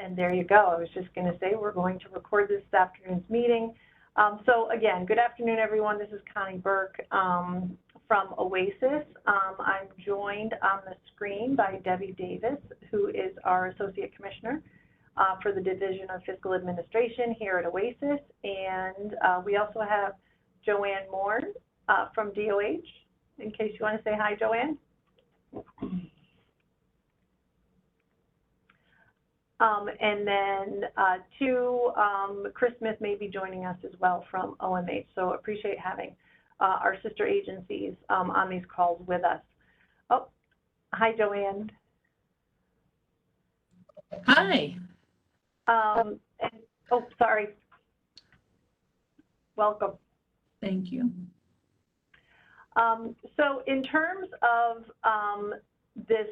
And there you go. I was just going to say we're going to record this afternoon's meeting. So again, good afternoon, everyone. This is Connie Burke from OASAS. I'm joined on the screen by Debbie Davis, who is our Associate Commissioner for the Division of Fiscal Administration here at OASAS. And we also have Joanne Moore from DOH, in case you want to say hi, Joanne. And then Chris Smith may be joining us as well from OMH. So appreciate having our sister agencies on these calls with us. Oh, hi, Joanne. Hi. Oh, sorry. Welcome. Thank you. So in terms of this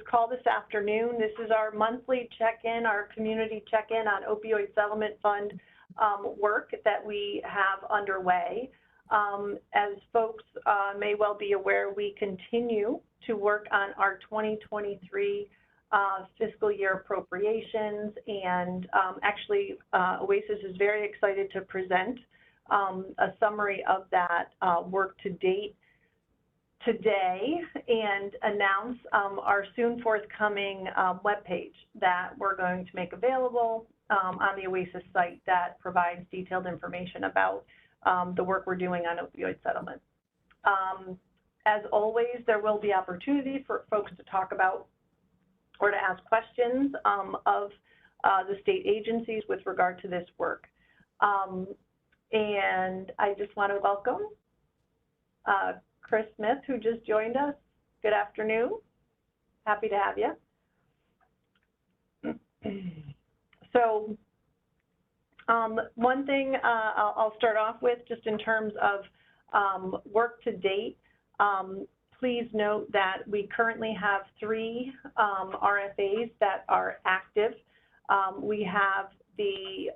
call this afternoon, this is our monthly check-in, our community check-in on opioid settlement fund work that we have underway. As folks may well be aware, we continue to work on our 2023 fiscal year appropriations, and actually OASAS is very excited to present a summary of that work to date today and announce our soon forthcoming webpage that we're going to make available on the OASAS site that provides detailed information about the work we're doing on opioid settlement. As always, there will be opportunity for folks to talk about or to ask questions of the state agencies with regard to this work. And I just want to welcome Chris Smith, who just joined us. Good afternoon. Happy to have you. So one thing I'll start off with just in terms of work to date, please note that we currently have 3 RFAs that are active. We have the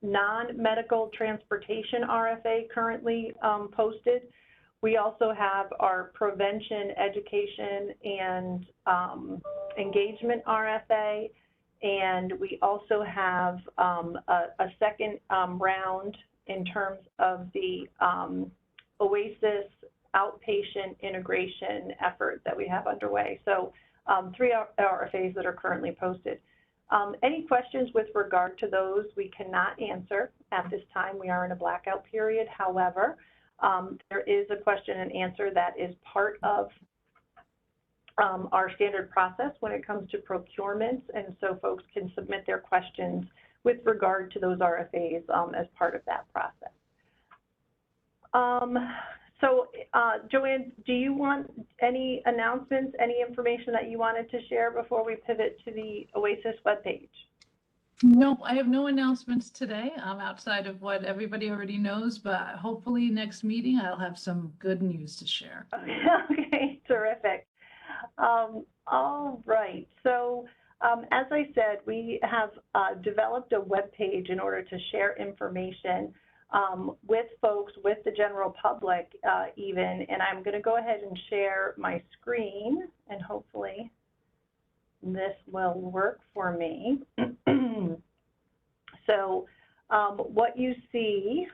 non-medical transportation RFA currently posted. We also have our prevention, education, and engagement RFA, and we also have a second round in terms of the OASAS outpatient integration effort that we have underway. So 3 RFAs that are currently posted. Any questions with regard to those we cannot answer at this time. We are in a blackout period. However, there is a question and answer that is part of our standard process when it comes to procurements, and so folks can submit their questions with regard to those RFAs as part of that process. So Joanne, do you want any announcements, any information that you wanted to share before we pivot to the OASAS webpage? No, I have no announcements today outside of what everybody already knows, but hopefully next meeting I'll have some good news to share. Okay, terrific. All right, so as I said, we have developed a web page in order to share information with folks, with the general public even, and I'm going to go ahead and share my screen, and hopefully this will work for me. So what you see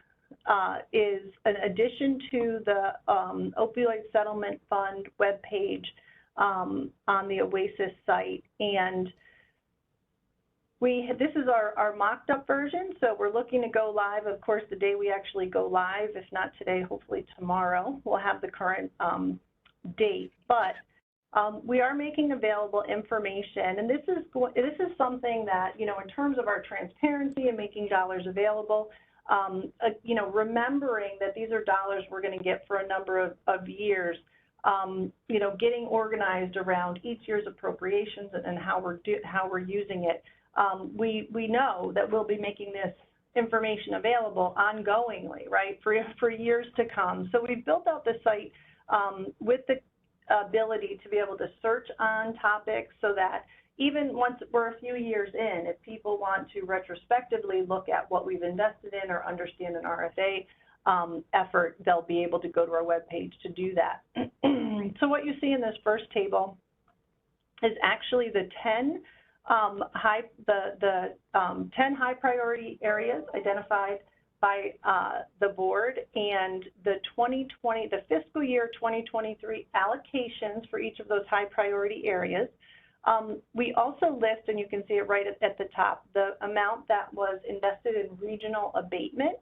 is an addition to the Opioid Settlement Fund webpage on the OASAS site, and this is our mocked up version, so we're looking to go live, of course, the day we actually go live. If not today, hopefully tomorrow, we'll have the current date. But we are making available information, and this is something that, you know, in terms of our transparency and making dollars available, you know, remembering that these are dollars we're going to get for a number of years, you know, getting organized around each year's appropriations and how we're using it. We know that we'll be making this information available ongoingly, right, for years to come. So we've built out the site with the ability to be able to search on topics so that even once we're a few years in, if people want to retrospectively look at what we've invested in or understand an RFA effort, they'll be able to go to our webpage to do that. So what you see in this first table is actually the 10 the 10 high priority areas identified by the board, and the fiscal year 2023 allocations for each of those high priority areas. We also list, and you can see it right at the top, the amount that was invested in regional abatement.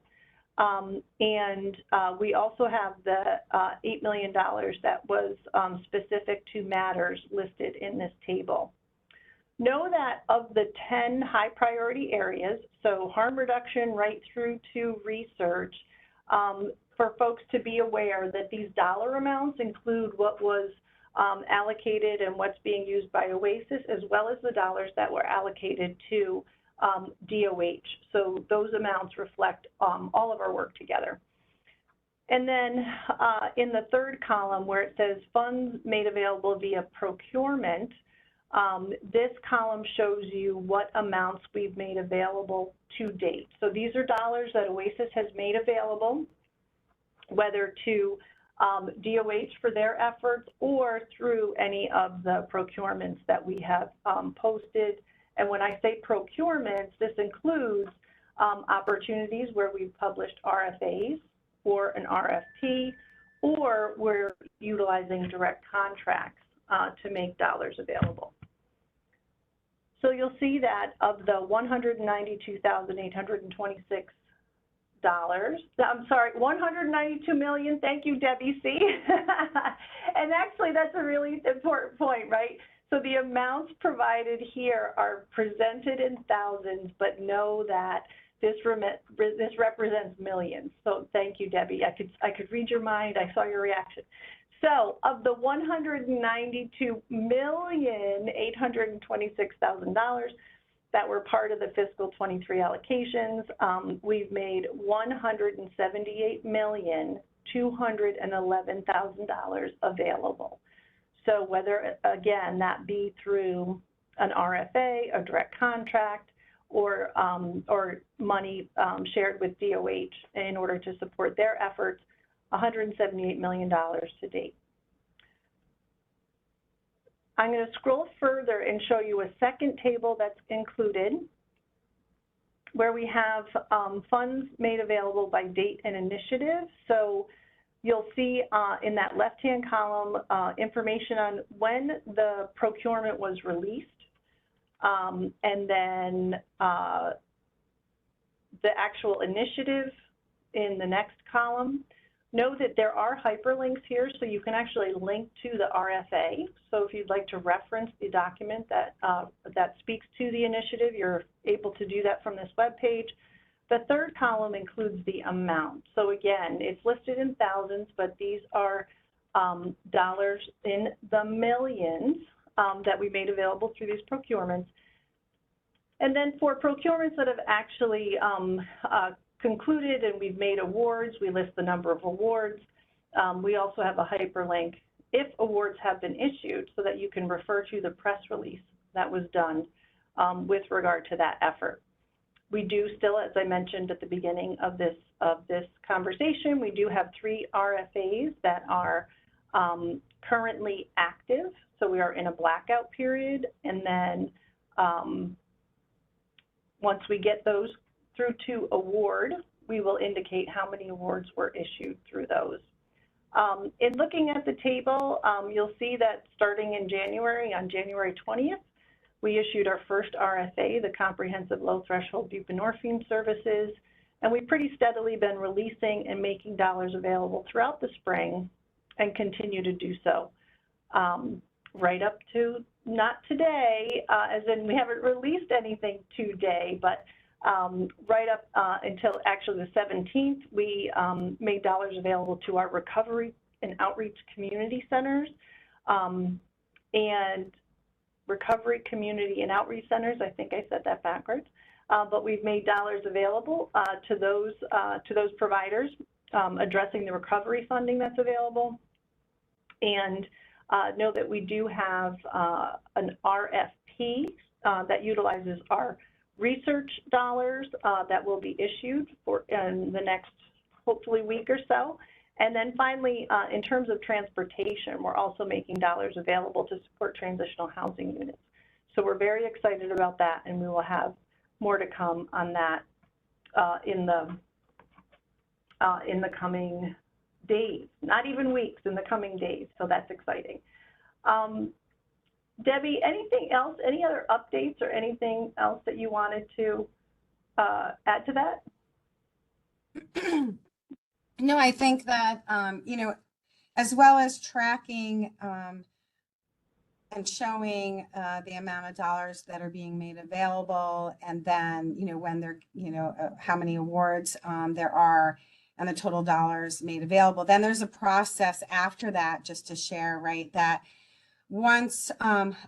And we also have the $8 million that was specific to matters listed in this table. Know that of the 10 high priority areas, so harm reduction right through to research, for folks to be aware that these dollar amounts include what was allocated and what's being used by OASAS, as well as the dollars that were allocated to DOH. So those amounts reflect all of our work together. And then in the third column where it says funds made available via procurement, this column shows you what amounts we've made available to date. So these are dollars that OASAS has made available, whether to DOH for their efforts or through any of the procurements that we have posted. And when I say procurements, this includes opportunities where we've published RFAs or an RFP, or we're utilizing direct contracts to make dollars available. So you'll see that of the $192,826, I'm sorry, 192 million, thank you, Debbie C. And actually that's a really important point, right? So the amounts provided here are presented in thousands, but know that this represents millions. So thank you, Debbie. I could read your mind. I saw your reaction. So of the $192,826,000 that were part of the fiscal 23 allocations, we've made $178,211,000 available. So whether, again, that be through an RFA, a direct contract, or money shared with DOH in order to support their efforts, $178 million to date. I'm going to scroll further and show you a second table that's included where we have funds made available by date and initiative. So you'll see in that left-hand column information on when the procurement was released, and then the actual initiative in the next column. Know that there are hyperlinks here, so you can actually link to the RFA. So if you'd like to reference the document that speaks to the initiative, you're able to do that from this webpage. The third column includes the amount. So again, it's listed in thousands, but these are dollars in the millions that we made available through these procurements. And then for procurements that have actually concluded and we've made awards, we list the number of awards. We also have a hyperlink if awards have been issued so that you can refer to the press release that was done with regard to that effort. We do still, as I mentioned at the beginning of this conversation, we do have 3 RFAs that are currently active. So we are in a blackout period, and then once we get those through to award, we will indicate how many awards were issued through those. In looking at the table, you'll see that starting in January, on January 20th, we issued our first RFA, the Comprehensive Low Threshold Buprenorphine Services, and we've pretty steadily been releasing and making dollars available throughout the spring and continue to do so. Right up to, not today, as in we haven't released anything today, but right up until actually the 17th, we made dollars available to our recovery and outreach community centers. And recovery community and outreach centers, I think I said that backwards, but we've made dollars available to those providers addressing the recovery funding that's available. And know that we do have an RFP that utilizes our research dollars that will be issued for in the next, hopefully, week or so. And then finally, in terms of transportation, we're also making dollars available to support transitional housing units. So we're very excited about that, and we will have more to come on that in the coming days, not even weeks, in the coming days. So that's exciting. Debbie, anything else, any other updates or anything else that you wanted to add to that? No, I think that, as well as tracking and showing the amount of dollars that are being made available, and then, when they're, how many awards there are, and the total dollars made available. Then there's a process after that, just to share, right, that once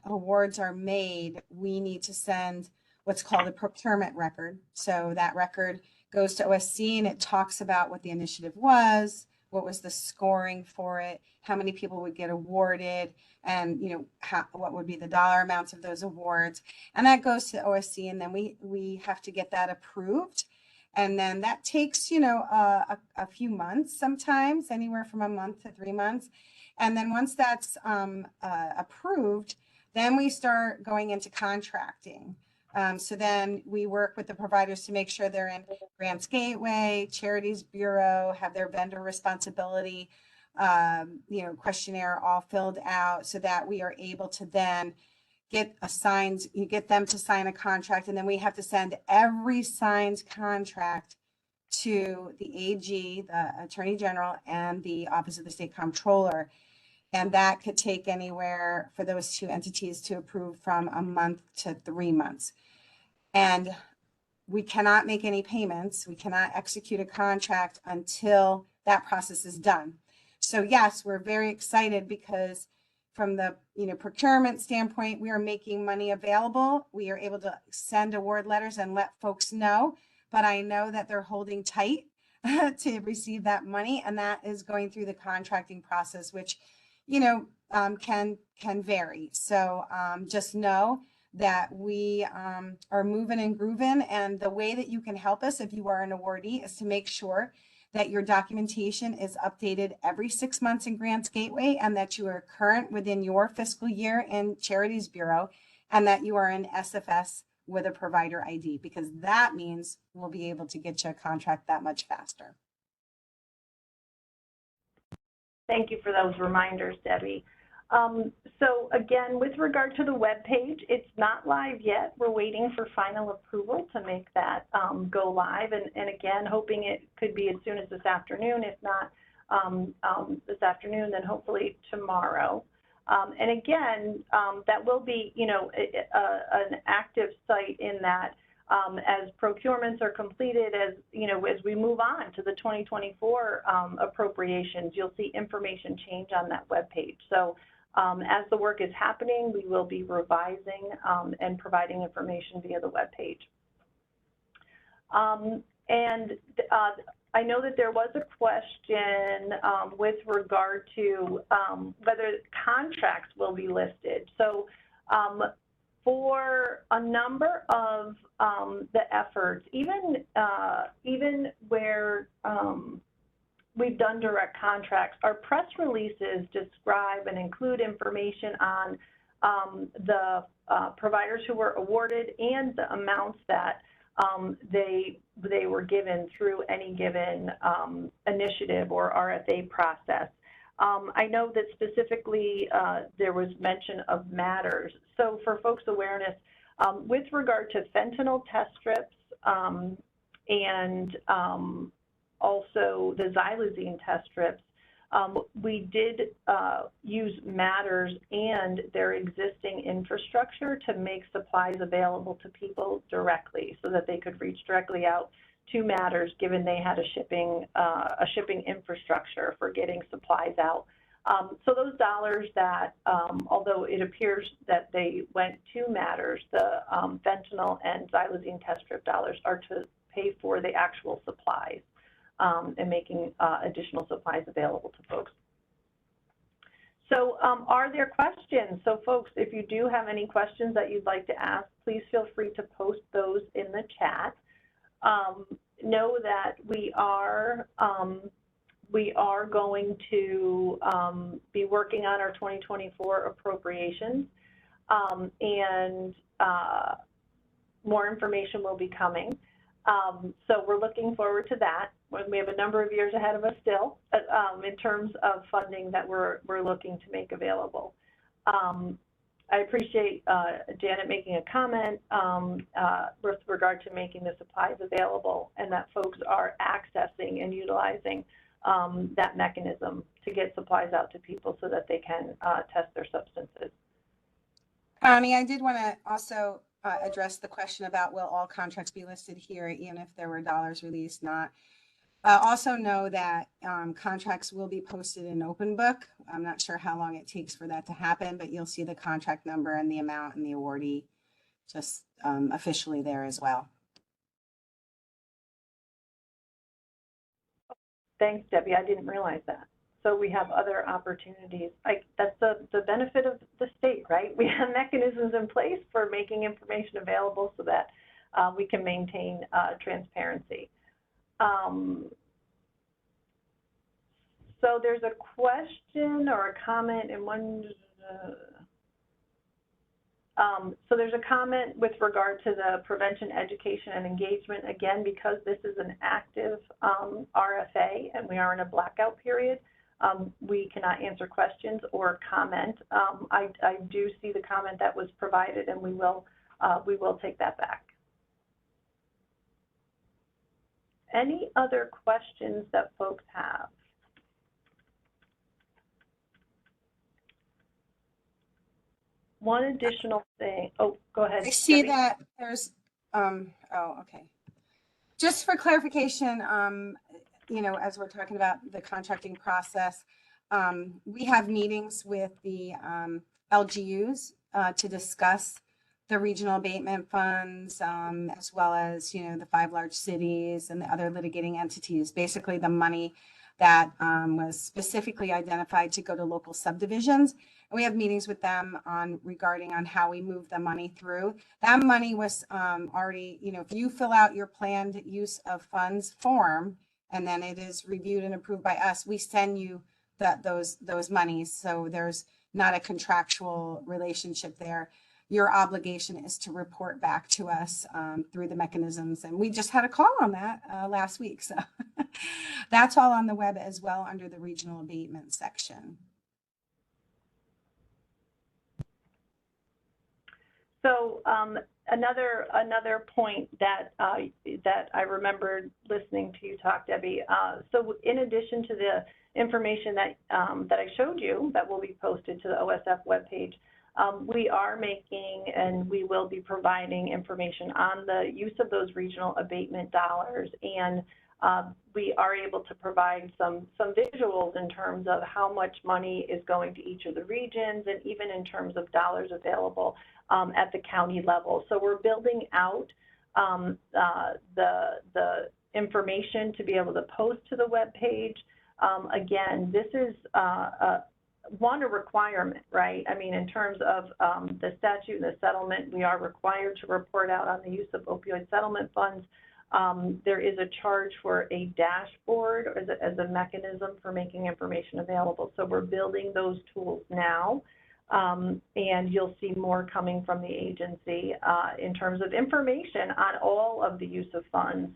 awards are made, we need to send what's called a procurement record. So that record goes to OSC, and it talks about what the initiative was, what was the scoring for it, how many people would get awarded, and what would be the dollar amounts of those awards. And that goes to OSC, and then we have to get that approved. And then that takes, a few months, sometimes anywhere from a month to 3 months. And then once that's approved, then we start going into contracting. So then we work with the providers to make sure they're in Grants Gateway, Charities Bureau, have their vendor responsibility, questionnaire all filled out, so that we are able to then get them to sign a contract. And then we have to send every signed contract to the AG, the Attorney General, and the Office of the State Comptroller. And that could take anywhere for those two entities to approve from a month to 3 months. And we cannot make any payments. We cannot execute a contract until that process is done. So yes, we're very excited because from the procurement standpoint, we are making money available. We are able to send award letters and let folks know, but I know that they're holding tight to receive that money, and that is going through the contracting process, which can vary. So just know that we are moving and grooving, and the way that you can help us if you are an awardee is to make sure that your documentation is updated every 6 months in Grants Gateway, and that you are current within your fiscal year in Charities Bureau, and that you are in SFS with a provider ID, because that means we'll be able to get you a contract that much faster. Thank you for those reminders, Debbie. So again, with regard to the web page, it's not live yet. We're waiting for final approval to make that go live. And again, hoping it could be as soon as this afternoon. If not this afternoon, then hopefully tomorrow. And again, that will be, an active site in that as procurements are completed, as we move on to the 2024 appropriations, you'll see information change on that webpage. So as the work is happening, we will be revising and providing information via the webpage. I know that there was a question with regard to whether contracts will be listed. So for a number of the efforts, even where we've done direct contracts, our press releases describe and include information on the providers who were awarded and the amounts that they were given through any given initiative or RFA process. I know that specifically there was mention of matters. So for folks' awareness, with regard to fentanyl test strips and also the xylazine test strips, we did use matters and their existing infrastructure to make supplies available to people directly, so that they could reach directly out to matters, given they had a shipping infrastructure for getting supplies out. So those dollars that, although it appears that they went to matters, the fentanyl and xylazine test strip dollars are to pay for the actual supplies and making additional supplies available to folks. So are there questions? So folks, if you do have any questions that you'd like to ask, please feel free to post those in the chat. Know that we are going to be working on our 2024 appropriations. and more information will be coming. So we're looking forward to that. We have a number of years ahead of us still in terms of funding that we're looking to make available. I appreciate Janet making a comment with regard to making the supplies available, and that folks are accessing and utilizing that mechanism to get supplies out to people so that they can test their substances. Connie, I did want to also address the question about will all contracts be listed here, even if there were dollars released, not. Also know that contracts will be posted in open book. I'm not sure how long it takes for that to happen, but you'll see the contract number and the amount and the awardee just officially there as well. Thanks, Debbie. I didn't realize that. So we have other opportunities. That's the benefit of the state, right? We have mechanisms in place for making information available so that we can maintain transparency. So there's a question or a comment in one. So there's a comment with regard to the prevention, education, and engagement. Again, because this is an active RFA and we are in a blackout period, we cannot answer questions or comment. I do see the comment that was provided, and we will take that back. Any other questions that folks have? One additional thing. Oh, go ahead. I see Debbie. that there's, oh, okay. Just for clarification, you know, as we're talking about the contracting process, we have meetings with the LGUs to discuss the regional abatement funds, as well as, you know, the 5 large cities and the other litigating entities, basically the money that was specifically identified to go to local subdivisions. And we have meetings with them regarding how we move the money through. That money was already, you know, if you fill out your planned use of funds form, and then it is reviewed and approved by us, we send you those monies. So there's not a contractual relationship there. Your obligation is to report back to us through the mechanisms. And we just had a call on that last week. So that's all on the web as well under the regional abatement section. So another point that I remembered listening to you talk, Debbie. So in addition to the information that I showed you that will be posted to the OSF webpage, we are making and we will be providing information on the use of those regional abatement dollars, and we are able to provide some visuals in terms of how much money is going to each of the regions, and even in terms of dollars available at the county level. So we're building out the information to be able to post to the web page. Again, this is a requirement, right? I mean, in terms of the statute and the settlement, we are required to report out on the use of opioid settlement funds. There is a charge for a dashboard as a mechanism for making information available. So we're building those tools now, and you'll see more coming from the agency in terms of information on all of the use of funds.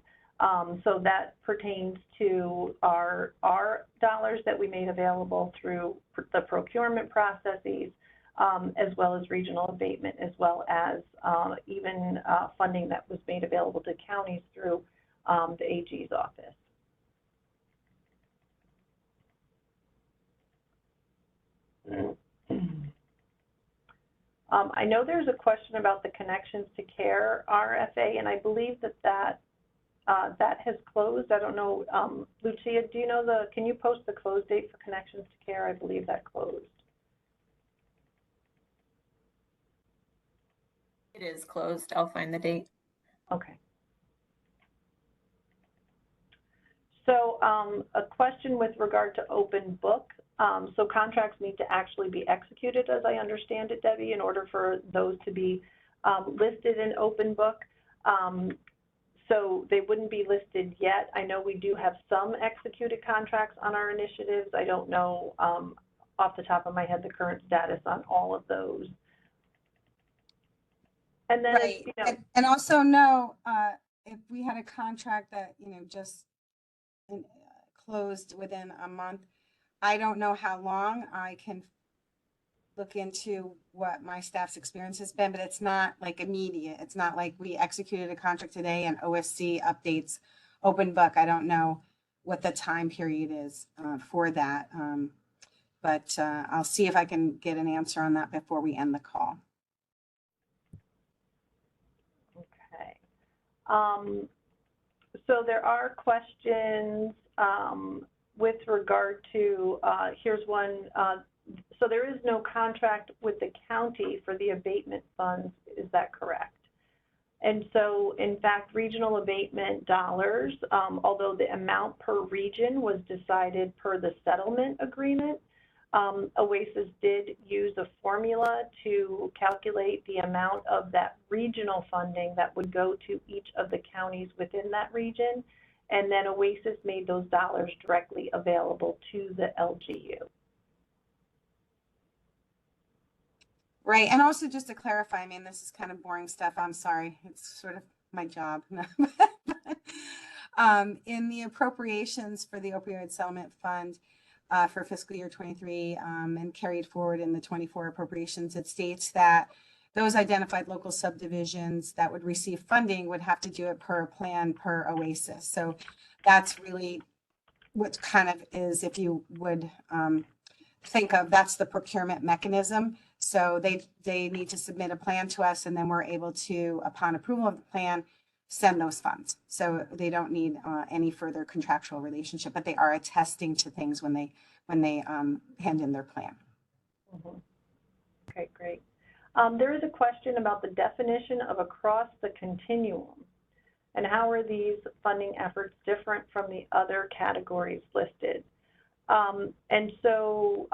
So that pertains to our dollars that we made available through the procurement processes, as well as regional abatement, as well as even funding that was made available to counties through the AG's office. I know there's a question about the Connections to Care RFA, and I believe that has closed. I don't know, Lucia, do you know can you post the close date for Connections to Care? I believe that closed. It is closed. I'll find the date. Okay. So a question with regard to open book. So contracts need to actually be executed, as I understand it, Debbie, in order for those to be listed in open book. So they wouldn't be listed yet. I know we do have some executed contracts on our initiatives. I don't know off the top of my head the current status on all of those. And then, Right. you know, And also know, if we had a contract that, just closed within a month, I don't know how long. I can look into what my staff's experience has been, but it's not like immediate. It's not like we executed a contract today and OSC updates open book. I don't know what the time period is for that. But I'll see if I can get an answer on that before we end the call. okay. So there are questions with regard to, here's one. So there is no contract with the county for the abatement funds, is that correct? And so, in fact, regional abatement dollars, although the amount per region was decided per the settlement agreement, OASAS did use a formula to calculate the amount of that regional funding that would go to each of the counties within that region, and then OASAS made those dollars directly available to the LGU. Right. And also just to clarify, I mean, this is kind of boring stuff. I'm sorry. It's sort of my job. In the appropriations for the opioid settlement fund for fiscal year 23 and carried forward in the 24 appropriations, it states that those identified local subdivisions that would receive funding would have to do it per plan per OASAS. So that's really what kind of is, if you would think of, that's the procurement mechanism. So they need to submit a plan to us, and then we're able to, upon approval of the plan, send those funds. So they don't need any further contractual relationship, but they are attesting to things when they hand in their plan. Mm-hmm. Okay, great. There is a question about the definition of across the continuum, and how are these funding efforts different from the other categories listed? And so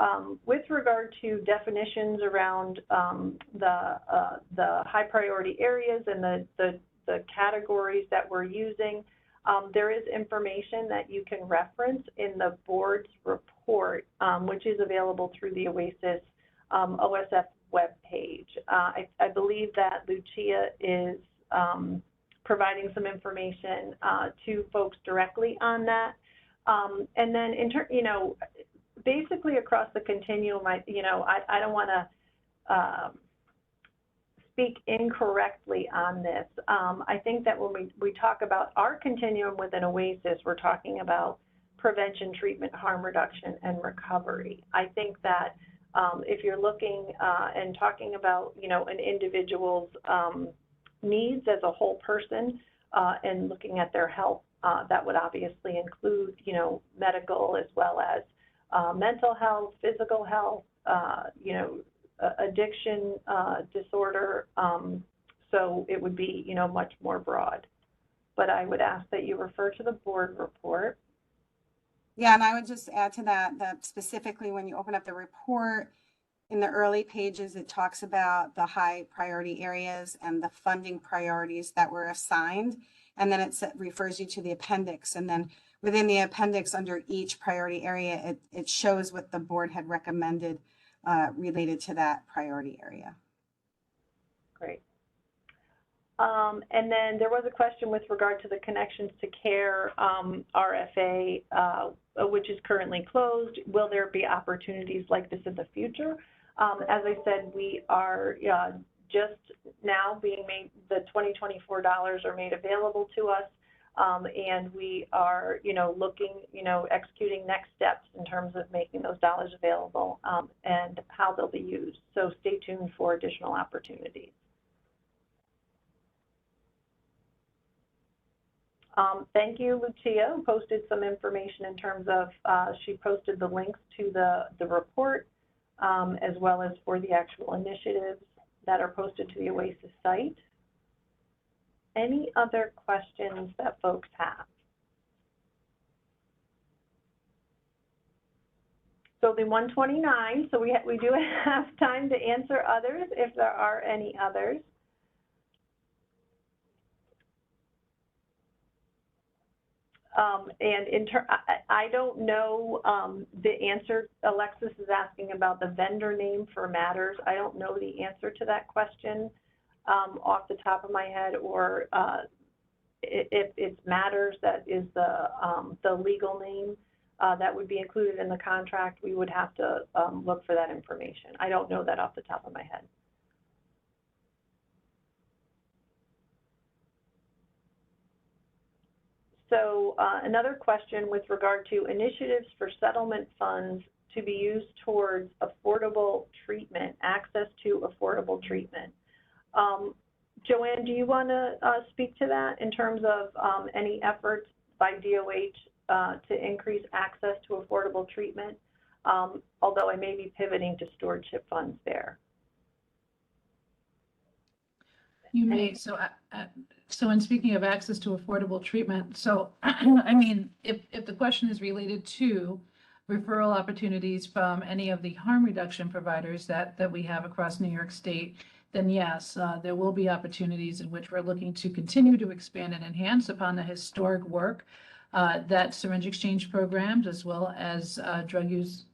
with regard to definitions around the high priority areas and the categories that we're using, there is information that you can reference in the board's report, which is available through the OASAS OSF webpage. I believe that Lucia is providing some information to folks directly on that. And then, basically across the continuum, I don't want to speak incorrectly on this. I think that when we talk about our continuum within OASAS, we're talking about prevention, treatment, harm reduction, and recovery. I think that if you're looking and talking about, an individual's needs as a whole person and looking at their health, that would obviously include, medical as well as mental health, physical health, addiction disorder. So it would be, much more broad. But I would ask that you refer to the board report. Yeah, and I would just add to that specifically when you open up the report, in the early pages, it talks about the high priority areas and the funding priorities that were assigned. And then it refers you to the appendix. And then within the appendix under each priority area, it shows what the board had recommended related to that priority area. Great. And then there was a question with regard to the Connections to Care RFA, which is currently closed. Will there be opportunities like this in the future? As I said, we are just now being made, the 2024 dollars are made available to us, and we are, looking, executing next steps in terms of making those dollars available and how they'll be used. So stay tuned for additional opportunities. Thank you, Lucia, who posted some information in terms of, she posted the links to the report, as well as for the actual initiatives that are posted to the OASAS site. Any other questions that folks have? So the 129, so we do have time to answer others if there are any others. And I don't know the answer. Alexis is asking about the vendor name for Matters. I don't know the answer to that question. off the top of my head, or if it's Matters, that is the legal name that would be included in the contract, we would have to look for that information. I don't know that off the top of my head. So another question with regard to initiatives for settlement funds to be used towards affordable treatment, access to affordable treatment. Joanne, do you want to speak to that in terms of any efforts by DOH to increase access to affordable treatment? Although I may be pivoting to stewardship funds there. You may. So in speaking of access to affordable treatment, so I mean, if the question is related to referral opportunities from any of the harm reduction providers that we have across New York State, then yes, there will be opportunities in which we're looking to continue to expand and enhance upon the historic work that syringe exchange programs, as well as drug user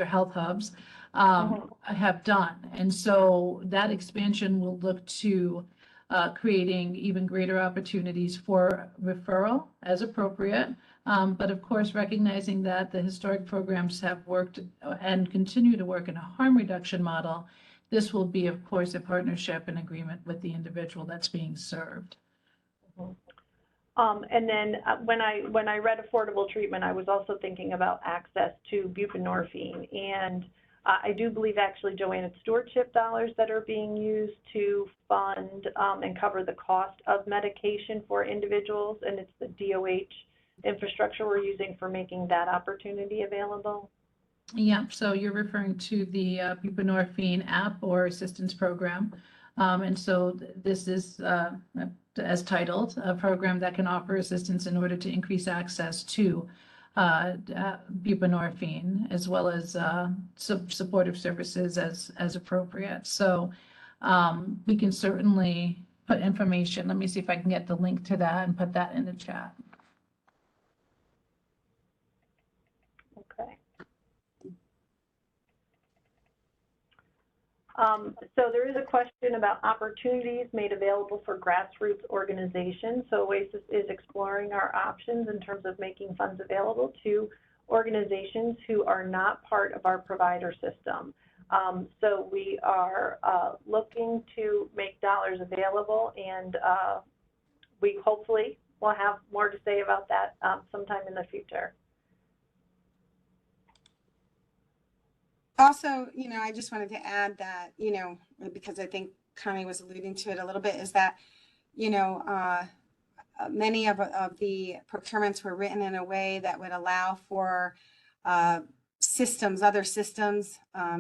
health hubs have done. And so that expansion will look to creating even greater opportunities for referral as appropriate. But of course, recognizing that the historic programs have worked and continue to work in a harm reduction model, this will be, of course, a partnership and agreement with the individual that's being served. And then when I read affordable treatment, I was also thinking about access to buprenorphine. And I do believe, actually, Joanne, it's stewardship dollars that are being used to fund and cover the cost of medication for individuals, and it's the DOH infrastructure we're using for making that opportunity available. Yeah, so you're referring to the buprenorphine app or assistance program. And so this is, as titled, a program that can offer assistance in order to increase access to buprenorphine, as well as supportive services as appropriate. So we can certainly put information. Let me see if I can get the link to that and put that in the chat. Okay. So there is a question about opportunities made available for grassroots organizations. So OASAS is exploring our options in terms of making funds available to organizations who are not part of our provider system. So we are looking to make dollars available, and we hopefully will have more to say about that sometime in the future. Also, I just wanted to add that, because I think Connie was alluding to it a little bit, is that, many of the procurements were written in a way that would allow for other systems,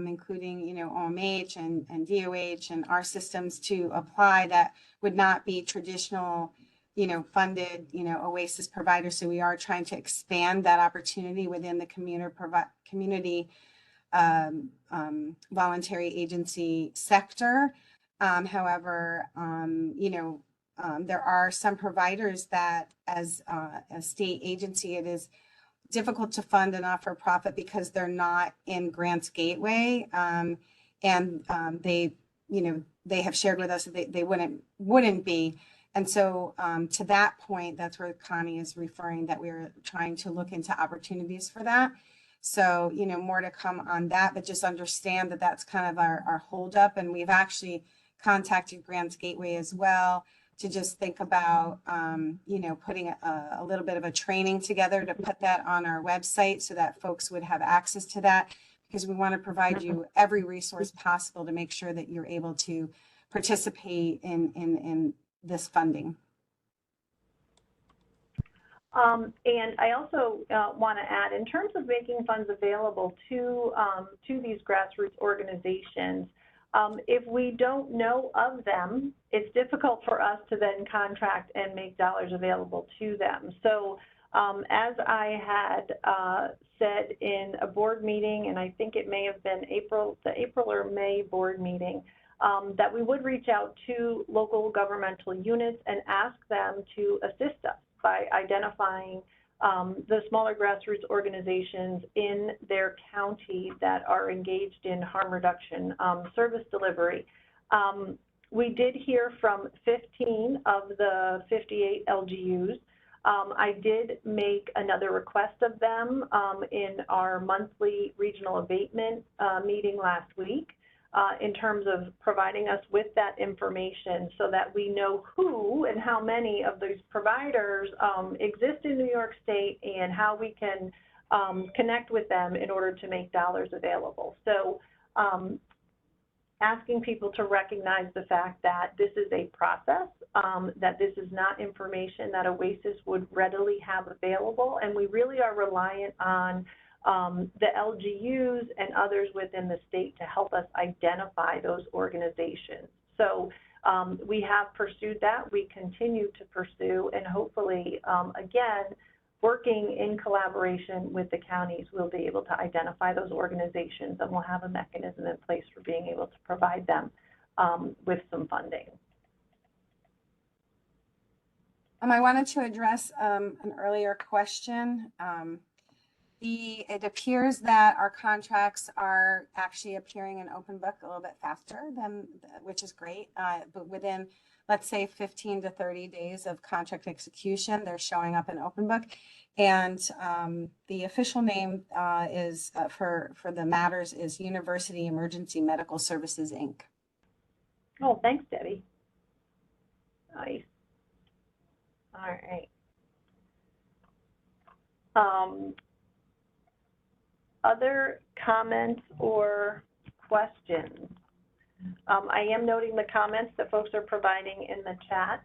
including, OMH and DOH and our systems to apply that would not be traditional, funded, OASAS providers. So we are trying to expand that opportunity within the community voluntary agency sector. However, there are some providers that, as a state agency, it is difficult to fund a not-for-profit because they're not in Grants Gateway, and they have shared with us that they wouldn't be. And so to that point, that's where Connie is referring, that we're trying to look into opportunities for that. So, more to come on that, but just understand that that's kind of our holdup. And we've actually contacted Grants Gateway as well to just think about, putting a little bit of a training together to put that on our website so that folks would have access to that, because we want to provide you every resource possible to make sure that you're able to participate in this funding. And I also want to add, in terms of making funds available to these grassroots organizations, if we don't know of them, it's difficult for us to then contract and make dollars available to them. So as I had said in a board meeting, and I think it may have been the April or May board meeting, that we would reach out to local governmental units and ask them to assist us by identifying the smaller grassroots organizations in their county that are engaged in harm reduction service delivery. We did hear from 15 of the 58 LGUs. I did make another request of them in our monthly regional abatement meeting last week in terms of providing us with that information so that we know who and how many of these providers exist in New York State and how we can connect with them in order to make dollars available. So asking people to recognize the fact that this is a process, that this is not information that OASAS would readily have available, and we really are reliant on the LGUs and others within the state to help us identify those organizations. So we have pursued that, we continue to pursue, and hopefully, again, working in collaboration with the counties, we'll be able to identify those organizations and we'll have a mechanism in place for being able to provide them with some funding. I wanted to address an earlier question. It appears that our contracts are actually appearing in open book a little bit faster than, which is great, but within, let's say 15 to 30 days of contract execution, they're showing up in open book. And the official name is for the matters is University Emergency Medical Services, Inc. Oh, thanks, Debbie. Nice. All right. Other comments or questions? I am noting the comments that folks are providing in the chat.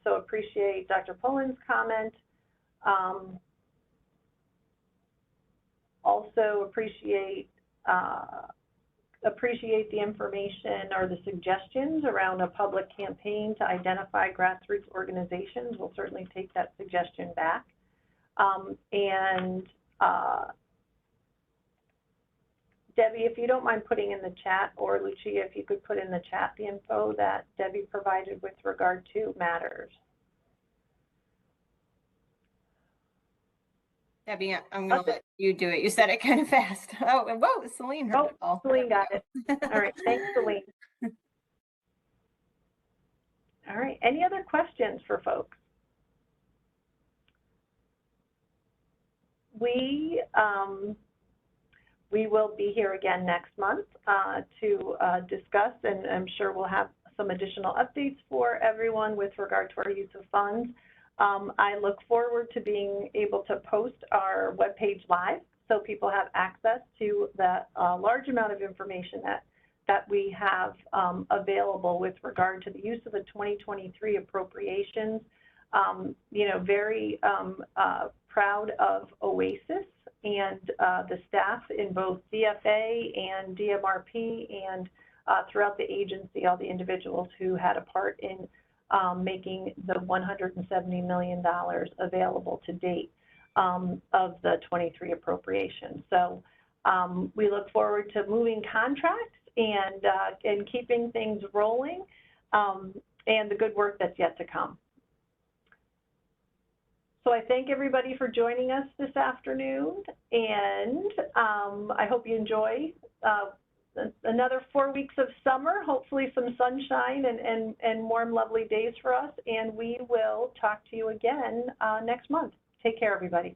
So appreciate Dr. Poland's comment. Also appreciate the information or the suggestions around a public campaign to identify grassroots organizations. We'll certainly take that suggestion back. Debbie, if you don't mind putting in the chat, or Lucia, if you could put in the chat the info that Debbie provided with regard to matters. Debbie, I'm going to let you do it. You said it kind of fast. Oh, and whoa, Celine heard it all. Celine got it. All right, thanks, Celine. All right, any other questions for folks? We will be here again next month to discuss, and I'm sure we'll have some additional updates for everyone with regard to our use of funds. I look forward to being able to post our webpage live so people have access to the large amount of information that we have available with regard to the use of the 2023 appropriations. You know, very proud of OASAS and the staff in both DFA and DMRP and throughout the agency, all the individuals who had a part in making the $170 million available to date of the 23 appropriation. So we look forward to moving contracts and keeping things rolling and the good work that's yet to come. So I thank everybody for joining us this afternoon, and I hope you enjoy another 4 weeks of summer, hopefully some sunshine and warm, lovely days for us, and we will talk to you again next month. Take care, everybody.